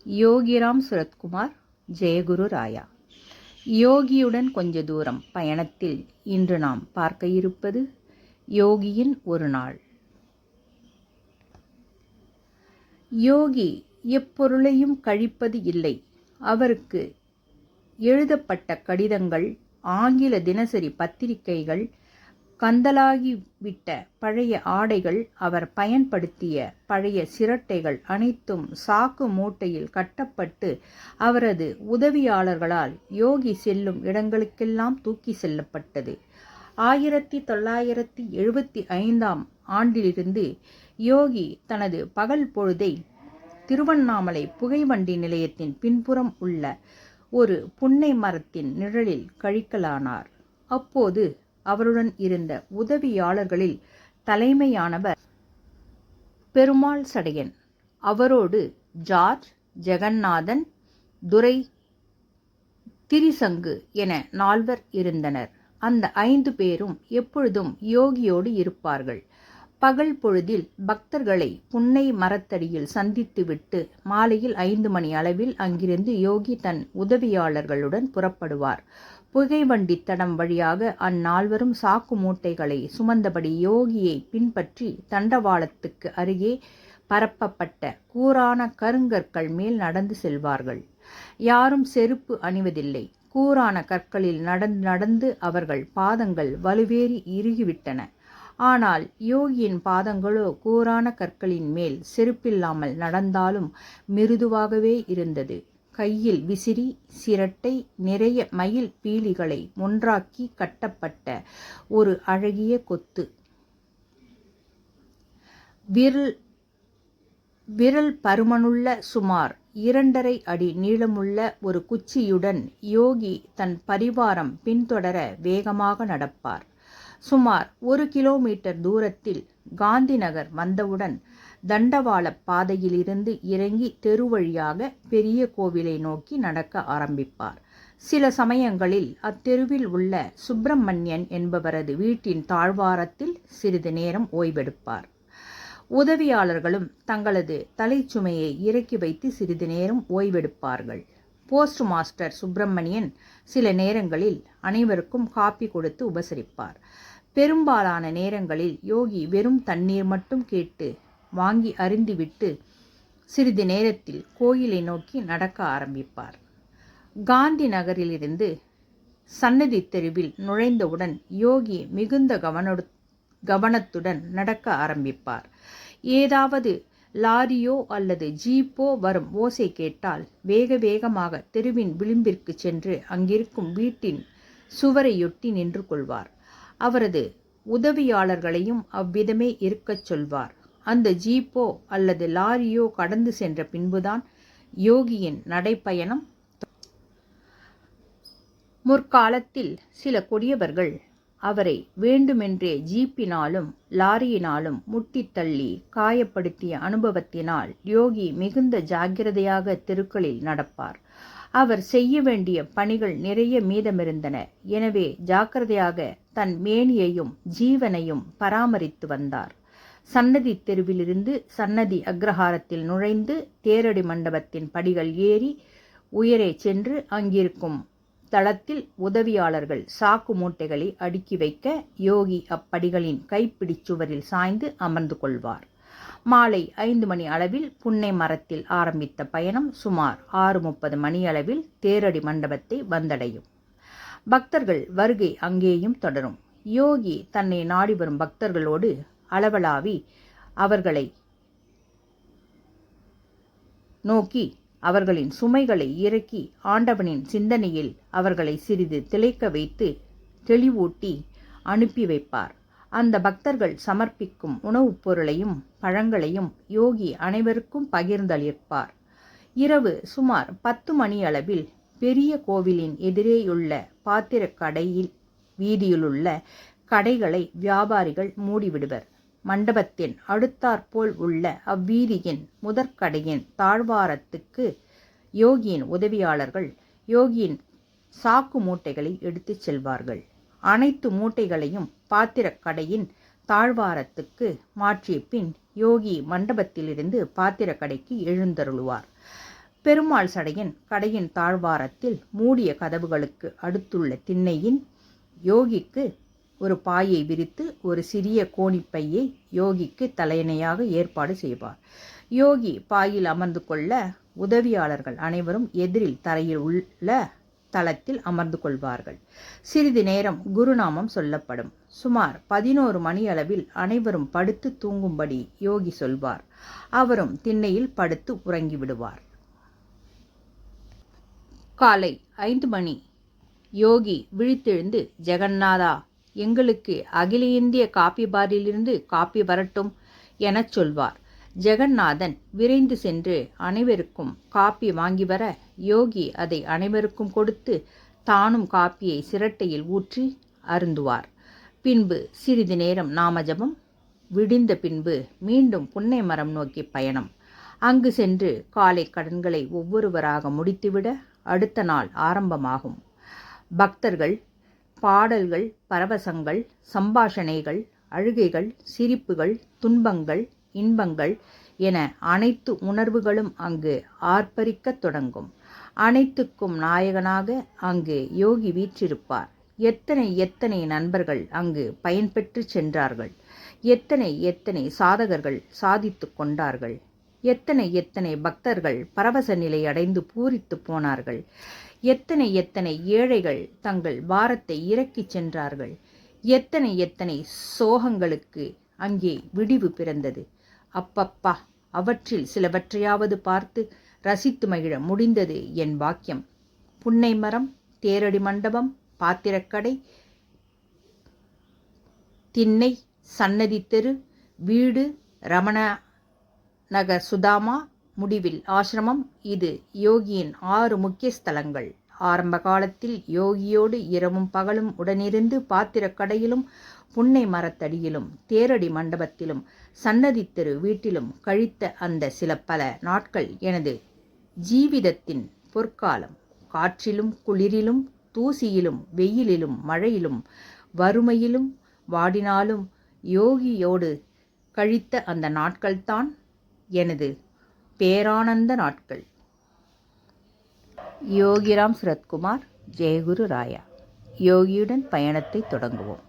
யோகிராம் சுரத்குமார், ஜெயகுரு ராயா. யோகியுடன் கொஞ்ச தூரம் பயணத்தில் இன்று நாம் பார்க்க இருப்பது யோகியின் ஒரு நாள். யோகி எப்பொருளையும் கழிப்பது இல்லை. அவருக்கு எழுதப்பட்ட கடிதங்கள், ஆங்கில தினசரி பத்திரிகைகள், கந்தலாகிவிட்ட பழைய ஆடைகள், அவர் பயன்படுத்திய பழைய சிரட்டைகள் அனைத்தும் சாக்கு மூட்டையில் கட்டப்பட்டு அவரது உதவியாளர்களால் யோகி செல்லும் இடங்களுக்கெல்லாம் தூக்கி செல்லப்பட்டது. 1975 ஆண்டிலிருந்து யோகி தனது பகல் பொழுதை திருவண்ணாமலை புகைவண்டி நிலையத்தின் பின்புறம் உள்ள ஒரு புன்னை மரத்தின் நிழலில் கழிக்கலானார். அப்போது அவருடன் இருந்த உதவியாளர்களில் தலைமையானவர் பெருமாள் சடையன். அவரோடு ஜார்ஜ், ஜெகநாதன், துரை, திரிசங்கு என 4 இருந்தனர். அந்த 5 பேரும் எப்பொழுதும் யோகியோடு இருப்பார்கள். பகல் பொழுதில் பக்தர்களை புன்னை மரத்தடியில் சந்தித்துவிட்டு மாலையில் 5 மணி அளவில் அங்கிருந்து யோகி தன் உதவியாளர்களுடன் புறப்படுவார். புகைவண்டி தடம் வழியாக அந்நால்வரும் சாக்கு மூட்டைகளை சுமந்தபடி யோகியை பின்பற்றி தண்டவாளத்துக்கு அருகே பரப்பப்பட்ட கூரான கருங்கற்கள் மேல் நடந்து செல்வார்கள். யாரும் செருப்பு அணிவதில்லை. கூரான கற்களில் நடந்து நடந்து அவர்கள் பாதங்கள் வலுவேறி இறுகிவிட்டன. ஆனால் யோகியின் பாதங்களோ கூரான கற்களின் மேல் செருப்பில்லாமல் நடந்தாலும் மிருதுவாகவே இருந்தது. கையில் விசிறி, சிரட்டை, நிறைய மயில் பீலிகளை ஒன்றாக்கி கட்டப்பட்ட ஒரு அழகிய கொத்து, விரல் பருமனுள்ள சுமார் 2½ அடி நீளமுள்ள ஒரு குச்சியுடன் யோகி தன் பரிவாரம் பின்தொடர வேகமாக நடப்பார். சுமார் 1 கிலோமீட்டர் தூரத்தில் காந்தி நகர் வந்தவுடன் தண்டவாள பாதையிலிருந்து இறங்கி தெரு வழியாக பெரிய கோவிலை நோக்கி நடக்க ஆரம்பிப்பார். சில சமயங்களில் அத்தெருவில் உள்ள சுப்பிரமணியன் என்பவரது வீட்டின் தாழ்வாரத்தில் சிறிது நேரம் ஓய்வெடுப்பார். உதவியாளர்களும் தங்களது தலைச்சுமையை இறக்கி வைத்து சிறிது நேரம் ஓய்வெடுப்பார்கள். போஸ்ட் மாஸ்டர் சுப்பிரமணியன் சில நேரங்களில் அனைவருக்கும் காப்பி கொடுத்து உபசரிப்பார். பெரும்பாலான நேரங்களில் யோகி வெறும் தண்ணீர் மட்டும் கேட்டு வாங்கி அருந்திவிட்டு சிறிது நேரத்தில் கோயிலை நோக்கி நடக்க ஆரம்பிப்பார். காந்தி நகரிலிருந்து சன்னதி தெருவில் நுழைந்தவுடன் யோகி மிகுந்த கவனத்துடன் நடக்க ஆரம்பிப்பார். ஏதாவது லாரியோ அல்லது ஜீப்போ வரும் ஓசை கேட்டால் வேக வேகமாக தெருவின் விளிம்பிற்கு சென்று அங்கிருக்கும் வீட்டின் சுவரையொட்டி நின்று கொள்வார். அவரது உதவியாளர்களையும் அவ்விதமே இருக்கச் சொல்வார். அந்த ஜீப்போ அல்லது லாரியோ கடந்து சென்ற பின்புதான் யோகியின் நடைப்பயணம். முற்காலத்தில் சில கொடியவர்கள் அவரை வேண்டுமென்றே ஜீப்பினாலும் லாரியினாலும் முட்டித் தள்ளி காயப்படுத்திய அனுபவத்தினால் யோகி மிகுந்த ஜாக்கிரதையாக தெருக்களில் நடப்பார். அவர் செய்ய வேண்டிய பணிகள் நிறைய மீதமிருந்தன. எனவே ஜாக்கிரதையாக தன் மேனியையும் ஜீவனையும் பராமரித்து வந்தார். சன்னதி தெருவிலிருந்து சன்னதி அக்ரஹாரத்தில் நுழைந்து தேரடி மண்டபத்தின் படிகள் ஏறி உயரே சென்று அங்கிருக்கும் தளத்தில் உதவியாளர்கள் சாக்கு மூட்டைகளை அடுக்கி வைக்க யோகி அப்படிகளின் கைப்பிடிச்சுவரில் சாய்ந்து அமர்ந்து கொள்வார். மாலை 5 மணி அளவில் புன்னை மரத்தில் ஆரம்பித்த பயணம் சுமார் 6:30 மணியளவில் தேரடி மண்டபத்தை வந்தடையும். பக்தர்கள் வருகை அங்கேயும் தொடரும். யோகி தன்னை நாடி வரும் பக்தர்களோடு அளவலாவி அவர்களை நோக்கி அவர்களின் சுமைகளை இறக்கி ஆண்டவனின் சிந்தனையில் அவர்களை சிறிது திளைக்க வைத்து தெளிவூட்டி அனுப்பி வைப்பார். அந்த பக்தர்கள் சமர்ப்பிக்கும் உணவுப் பொருளையும் பழங்களையும் யோகி அனைவருக்கும் பகிர்ந்தளிப்பார். இரவு சுமார் 10 மணியளவில் பெரிய கோவிலின் எதிரேயுள்ள பாத்திரக்கடையில் வீதியிலுள்ள கடைகளை வியாபாரிகள் மூடிவிடுவர். மண்டபத்தின் அடுத்தாற்போல் உள்ள அவ்வீதியின் முதற்கடையின் தாழ்வாரத்துக்கு யோகியின் உதவியாளர்கள் யோகியின் சாக்கு மூட்டைகளை எடுத்துச் செல்வார்கள். அனைத்து மூட்டைகளையும் பாத்திரக்கடையின் தாழ்வாரத்துக்கு மாற்றிய பின் யோகி மண்டபத்திலிருந்து பாத்திரக்கடைக்கு எழுந்தருளுவார். பெருமாள் சடையன் கடையின் தாழ்வாரத்தில் மூடிய கதவுகளுக்கு அடுத்துள்ள திண்ணையின் யோகிக்கு ஒரு பாயை விரித்து ஒரு சிறிய கோணிப்பையை யோகிக்கு தலையணையாக ஏற்பாடு செய்வார். யோகி பாயில் அமர்ந்து கொள்ள உதவியாளர்கள் அனைவரும் எதிரில் தரையில் உள்ள தளத்தில் அமர்ந்து கொள்வார்கள். சிறிது நேரம் குருநாமம் சொல்லப்படும். சுமார் 11 மணி அளவில் அனைவரும் படுத்து தூங்கும்படி யோகி சொல்வார். அவரும் திண்ணையில் படுத்து உறங்கிவிடுவார். காலை 5 மணி யோகி விழித்தெழுந்து, ஜெகந்நாதா, எங்களுக்கு அகில இந்திய காப்பி பாரிலிருந்து காப்பி வரட்டும் எனச் சொல்வார். ஜெகந்நாதன் விரைந்து சென்று அனைவருக்கும் காப்பி வாங்கி வர யோகி அதை அனைவருக்கும் கொடுத்து தானும் காப்பியை சிரட்டையில் ஊற்றி அருந்துவார். பின்பு சிறிது நேரம் நாமஜபம். விடிந்த பின்பு மீண்டும் புன்னை மரம் நோக்கி பயணம். அங்கு சென்று காலை கடன்களை ஒவ்வொருவராக முடித்துவிட அடுத்த நாள் ஆரம்பமாகும். பக்தர்கள் பாடல்கள், பரவசங்கள், சம்பாஷணைகள், அழுகைகள், சிரிப்புகள், துன்பங்கள், இன்பங்கள் என அனைத்து உணர்வுகளும் அங்கு ஆர்ப்பரிக்கத் தொடங்கும். அனைத்துக்கும் நாயகனாக அங்கு யோகி வீற்றிருப்பார். எத்தனை எத்தனை நண்பர்கள் அங்கு பயன்பெற்று சென்றார்கள். எத்தனை எத்தனை சாதகர்கள் சாதித்து கொண்டார்கள். எத்தனை எத்தனை பக்தர்கள் பரவச நிலை அடைந்து பூரித்து போனார்கள். எத்தனை எத்தனை ஏழைகள் தங்கள் பாரத்தை இறக்கிச் சென்றார்கள். எத்தனை எத்தனை சோகங்களுக்கு அங்கே விடிவு பிறந்தது. அப்பப்பா, அவற்றில் சிலவற்றையாவது பார்த்து ரசித்து மகிழ முடிந்தது என் பாக்கியம். புன்னை மரம், தேரடி மண்டபம், பாத்திரக்கடை, திண்ணை, சன்னதி தெரு, வீடு, ரமண நகர், சுதாமா, முடிவில் ஆசிரமம். இது யோகியின் 6 முக்கிய ஸ்தலங்கள். ஆரம்ப காலத்தில் யோகியோடு இரவும் பகலும் உடனிருந்து பாத்திரக்கடையிலும் புன்னை மரத்தடியிலும் தேரடி மண்டபத்திலும் சன்னதி தெரு வீட்டிலும் கழித்த அந்த சில பல நாட்கள் எனது ஜீவிதத்தின் பொற்காலம். காற்றிலும் குளிரிலும் தூசியிலும் வெயிலிலும் மழையிலும் வறுமையிலும் வாடினாலும் யோகியோடு கழித்த அந்த நாட்கள்தான் எனது பேரானந்த நாட்கள். யோகிராம் சரத்குமார், ஜெயகுரு ராயா. யோகியுடன் பயணத்தை தொடங்குவோம்.